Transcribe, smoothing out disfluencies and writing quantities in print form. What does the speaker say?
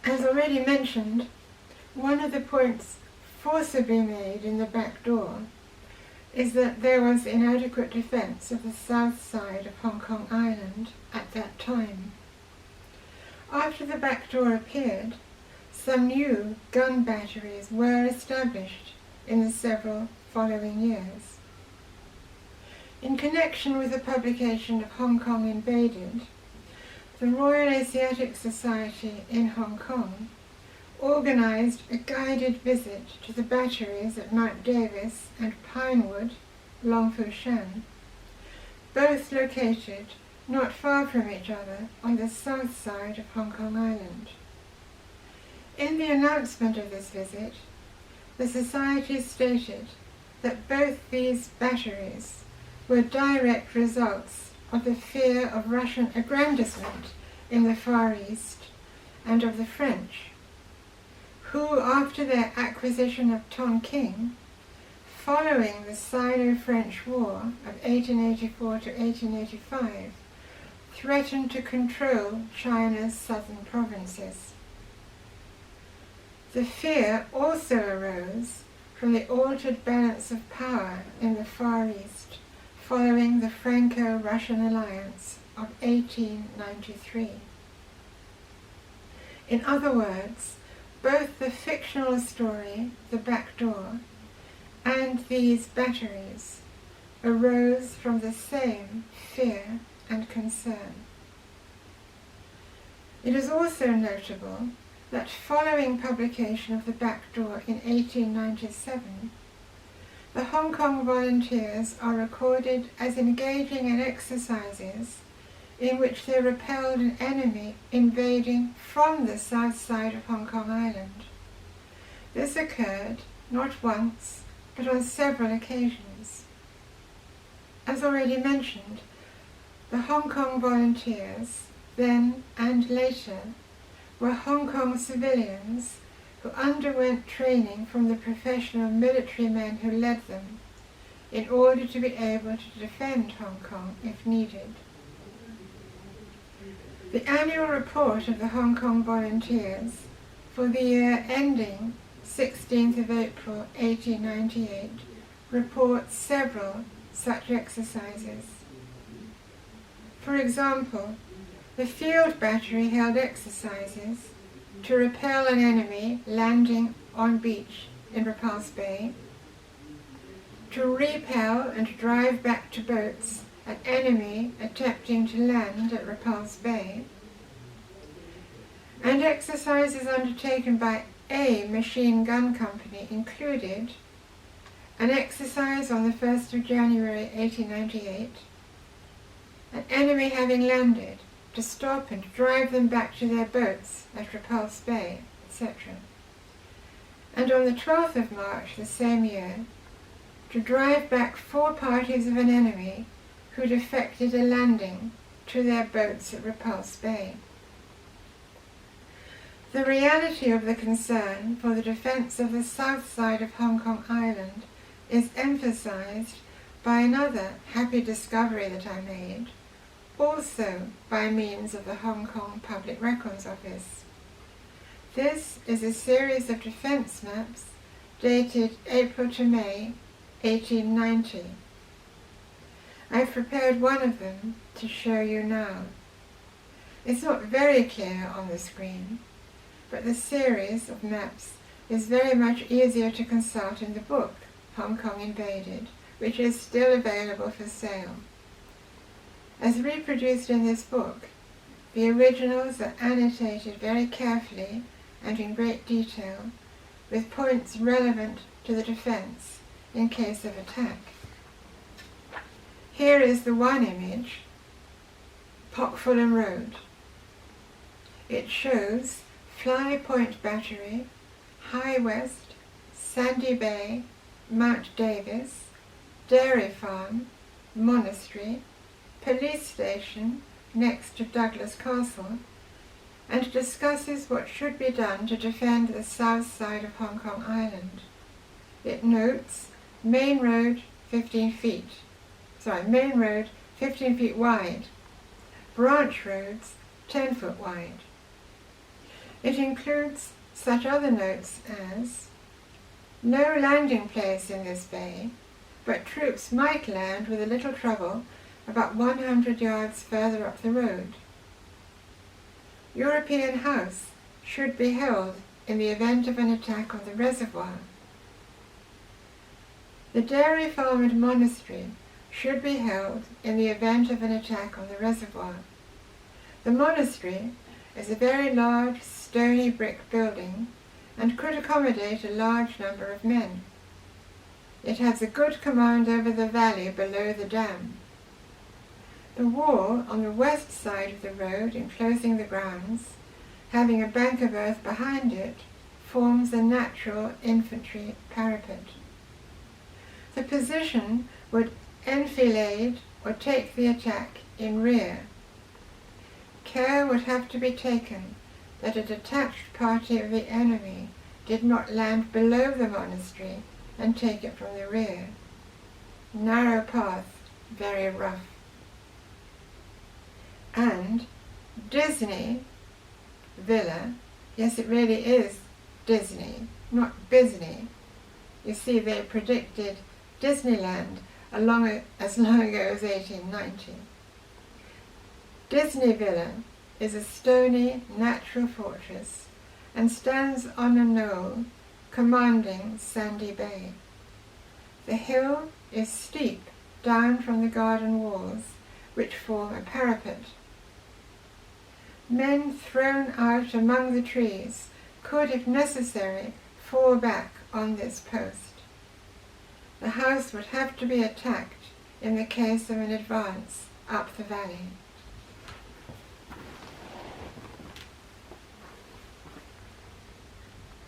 As already mentioned, one of the points forcibly made in the back door is that there was inadequate defence of the south side of Hong Kong Island at that time. After the back door appeared, some new gun batteries were established in the several following years. In connection with the publication of Hong Kong Invaded, the Royal Asiatic Society in Hong Kong organised a guided visit to the batteries at Mount Davis and Pinewood, Long Fu Shan, both located not far from each other on the south side of Hong Kong Island. In the announcement of this visit, the Society stated that both these batteries were direct results of the fear of Russian aggrandizement in the Far East and of the French, who, after their acquisition of Tonkin, following the Sino-French War of 1884 to 1885, threatened to control China's southern provinces. The fear also arose from the altered balance of power in the Far East following the Franco-Russian alliance of 1893. In other words, both the fictional story, The Back Door, and these batteries arose from the same fear and concern. It is also notable that following publication of The Back Door in 1897, the Hong Kong volunteers are recorded as engaging in exercises in which they repelled an enemy invading from the south side of Hong Kong Island. This occurred not once, but on several occasions. As already mentioned, the Hong Kong volunteers, then and later, were Hong Kong civilians who underwent training from the professional military men who led them in order to be able to defend Hong Kong if needed. The annual report of the Hong Kong volunteers for the year ending 16th of April 1898 reports several such exercises. For example, the field battery held exercises to repel an enemy landing on beach in Repulse Bay, to repel and drive back to boats an enemy attempting to land at Repulse Bay, and exercises undertaken by a machine gun company included an exercise on the 1st of January 1898, an enemy having landed to stop and drive them back to their boats at Repulse Bay, etc. And on the 12th of March the same year, to drive back 4 parties of an enemy who defected a landing to their boats at Repulse Bay. The reality of the concern for the defence of the south side of Hong Kong Island is emphasised by another happy discovery that I made, also by means of the Hong Kong Public Records Office. This is a series of defence maps dated April to May 1890. I've prepared one of them to show you now. It's not very clear on the screen, but the series of maps is very much easier to consult in the book, Hong Kong Invaded, which is still available for sale. As reproduced in this book, the originals are annotated very carefully and in great detail, with points relevant to the defence in case of attack. Here is the one image, Pockfulham Road. It shows Fly Point Battery, High West, Sandy Bay, Mount Davis, Dairy Farm, Monastery, Police Station next to Douglas Castle, and discusses what should be done to defend the south side of Hong Kong Island. It notes main road 15 feet wide, branch roads 10 foot wide. It includes such other notes as, no landing place in this bay, but troops might land with a little trouble about 100 yards further up the road. European house should be held in the event of an attack on the reservoir. The dairy farm and monastery should be held in the event of an attack on the reservoir. The monastery is a very large stony brick building and could accommodate a large number of men. It has a good command over the valley below the dam. The wall on the west side of the road enclosing the grounds, having a bank of earth behind it, forms a natural infantry parapet. The position would enfilade or take the attack in rear. Care would have to be taken that a detached party of the enemy did not land below the monastery and take it from the rear. Narrow path, very rough. And Disney Villa, yes, it really is Disney, not Bisney. You see, they predicted Disneyland as long ago as 1890. Disney Villa is a stony, natural fortress and stands on a knoll commanding Sandy Bay. The hill is steep down from the garden walls, which form a parapet. Men thrown out among the trees could, if necessary, fall back on this post. The house would have to be attacked in the case of an advance up the valley.